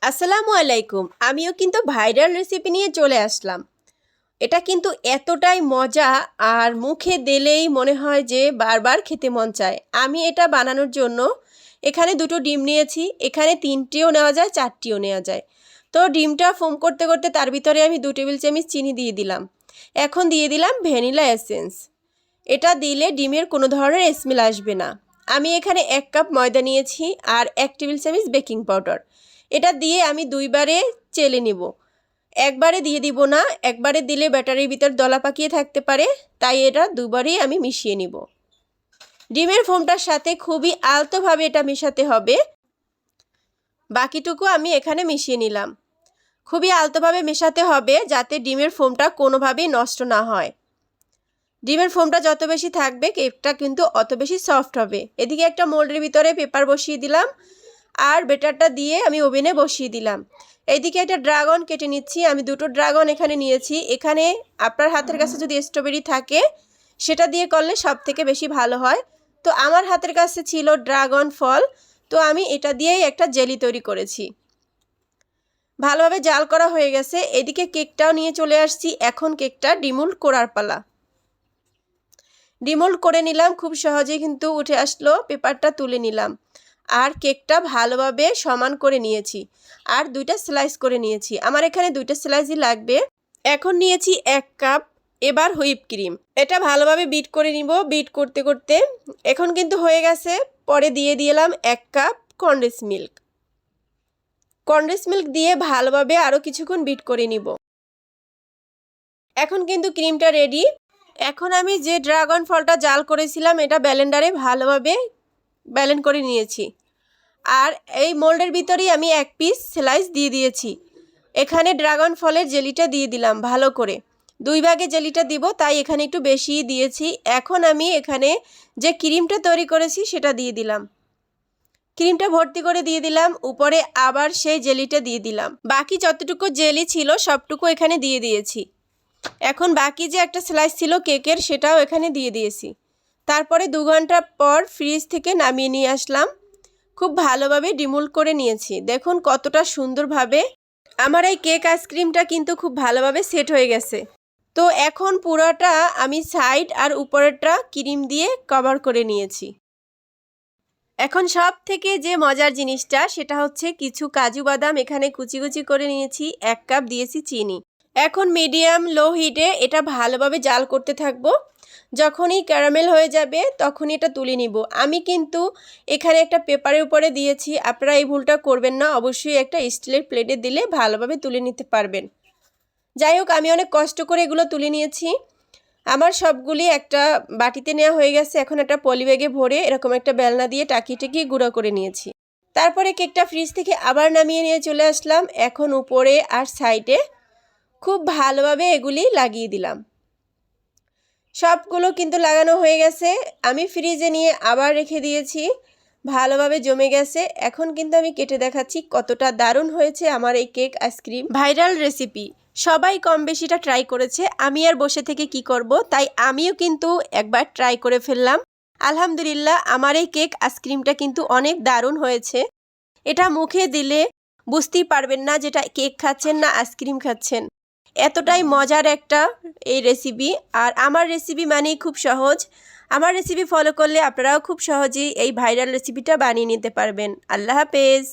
আসসালামু আলাইকুম। আমিও কিন্তু ভাইরাল রেসিপি নিয়ে চলে আসলাম। এটা কিন্তু এতটাই মজা আর মুখে দিলেই মনে হয় যে বারবার খেতে মন চায়। আমি এটা বানানোর জন্য এখানে দুটো ডিম নিয়েছি। এখানে 3টিও নেওয়া যায়, 4টিও নেওয়া যায়। তো ডিমটা ফোম করতে করতে তার ভিতরে আমি 2 টেবিল চামচ চিনি দিয়ে দিলাম। এখন দিয়ে দিলাম ভ্যানিলা এসেন্স। এটা দিলে ডিমের কোনো ধরনের স্মেল আসবে না। আমি এখানে 1 কাপ ময়দা নিয়েছি আর 1 টেবিল চামচ বেকিং পাউডার। এটা দিয়ে আমি 2বারে চেলে নিব। একবারে দিয়ে দিব না, একবারে দিলে ব্যাটারির ভিতর দলা পাকিয়ে থাকতে পারে, তাই এটা 2বারেই আমি মিশিয়ে নিব। ডিমের ফোমটার সাথে খুবই আলতোভাবে এটা মেশাতে হবে। বাকিটুকু আমি এখানে মিশিয়ে নিলাম। খুবই আলতোভাবে মেশাতে হবে যাতে ডিমের ফোমটা কোনোভাবেই নষ্ট না হয়। ডিমের ফোমটা যত বেশি থাকবে কেকটা কিন্তু অত বেশি সফট হবে। এদিকে একটা মোল্ডের ভিতরে পেপার বসিয়ে দিলাম আর বেটারটা দিয়ে আমি ওভেনে বসিয়ে দিলাম। এইদিকে একটা ড্রাগন কেটে নিচ্ছি। আমি 2টো ড্রাগন এখানে নিয়েছি। এখানে আপনার হাতের কাছে যদি স্ট্রবেরি থাকে সেটা দিয়ে করলে সব থেকে বেশি ভালো হয়। তো আমার হাতের কাছে ছিল ড্রাগন ফল, তো আমি এটা দিয়েই একটা জেলি তৈরি করেছি। ভালোভাবে জাল করা হয়ে গেছে। এদিকে কেকটাও নিয়ে চলে আসছি। এখন কেকটা ডিমোল্ড করার পালা। ডিমোল্ড করে নিলাম, খুব সহজেই কিন্তু উঠে আসলো। পেপারটা তুলে নিলাম আর কেকটা ভালোভাবে সমান করে নিয়েছি আর 2টা স্লাইস করে নিয়েছি। আমার এখানে 2টা স্লাইসই লাগবে। এখন নিয়েছি 1 কাপ এবার হুইপ ক্রিম। এটা ভালোভাবে বিট করে নিব। বিট করতে করতে এখন কিন্তু হয়ে গেছে। পরে দিয়ে দিলাম 1 cup condense milk. Condense milk দিয়ে ভালোভাবে আরও কিছুক্ষণ বিট করে নিব। এখন কিন্তু ক্রিমটা রেডি। এখন আমি যে ড্রাগন ফলটা জাল করেছিলাম এটা ব্লেন্ডারে ভালোভাবে ব্লেন্ড করে নিয়েছি আর এই মোল্ডের ভিতরেই আমি 1 পিস স্লাইস দিয়ে দিয়েছি। এখানে ড্রাগন ফলের জেলিটা দিয়ে দিলাম ভালো করে। 2 ভাগে জেলিটা দিব, তাই এখানে একটু বেশিই দিয়েছি। এখন আমি এখানে যে ক্রিমটা তৈরি করেছি সেটা দিয়ে দিলাম। ক্রিমটা ভর্তি করে দিয়ে দিলাম। উপরে আবার সেই জেলিটা দিয়ে দিলাম। বাকি যতটুকু জেলি ছিল সবটুকু এখানে দিয়ে দিয়েছি। এখন বাকি যে একটা স্লাইস ছিল কেকের সেটাও এখানে দিয়ে দিয়েছি। তারপরে 2 ঘন্টা পর ফ্রিজ থেকে নামিয়ে নিয়ে আসলাম। খুব ভালোভাবে ডিমোল্ড করে নিয়েছি। দেখুন কতটা সুন্দরভাবে আমার এই কেক আইসক্রিমটা কিন্তু খুব ভালোভাবে সেট হয়ে গেছে। তো এখন পুরোটা আমি সাইড আর উপরেরটা ক্রিম দিয়ে কভার করে নিয়েছি। এখন সব থেকে যে মজার জিনিসটা সেটা হচ্ছে কিছু কাজু বাদাম এখানে কুচি কুচি করে নিয়েছি। 1 কাপ দিয়েছি চিনি। এখন মিডিয়াম লো হিটে এটা ভালোভাবে জাল করতে থাকবো। যখনই ক্যারামেল হয়ে যাবে তখনই এটা তুলে নিব। আমি কিন্তু এখানে একটা পেপারের উপরে দিয়েছি। আপনারা এই ভুলটা করবেন না, অবশ্যই একটা স্টিলের প্লেটে দিলে ভালোভাবে তুলে নিতে পারবেন। যাই হোক, আমি অনেক কষ্ট করে এগুলো তুলে নিয়েছি। আমার সবগুলি একটা বাটিতে নেওয়া হয়ে গেছে। এখন একটা পলিব্যাগে ভরে এরকম একটা বেলনা দিয়ে টাকিয়ে টাকিয়ে গুঁড়ো করে নিয়েছি। তারপরে কেকটা ফ্রিজ থেকে আবার নামিয়ে নিয়ে চলে আসলাম। এখন উপরে আর সাইডে খুব ভালোভাবে এগুলি লাগিয়ে দিলাম। সবগুলো কিন্তু লাগানো হয়ে গেছে। আমি ফ্রিজে নিয়ে আবার রেখে দিয়েছি। ভালোভাবে জমে গেছে। এখন কিন্তু আমি কেটে দেখাচ্ছি কতটা দারুণ হয়েছে আমার এই কেক আইসক্রিম। ভাইরাল রেসিপি, সবাই কম বেশিটা ট্রাই করেছে। আমি আর বসে থেকে কি করব, তাই আমিও কিন্তু একবার ট্রাই করে ফেললাম। আলহামদুলিল্লাহ, আমার এই কেক আইসক্রিমটা কিন্তু অনেক দারুণ হয়েছে। এটা মুখে দিলে বুঝতেই পারবেন না যেটা কেক খাচ্ছেন না আইসক্রিম খাচ্ছেন। এতটাই মজার একটা এই রেসিপি। আর আমার রেসিপি মানেই খুব সহজ। আমার রেসিপি ফলো করলে আপনারাও খুব সহজেই এই ভাইরাল রেসিপিটা বানিয়ে নিতে পারবেন। আল্লাহ হাফেজ।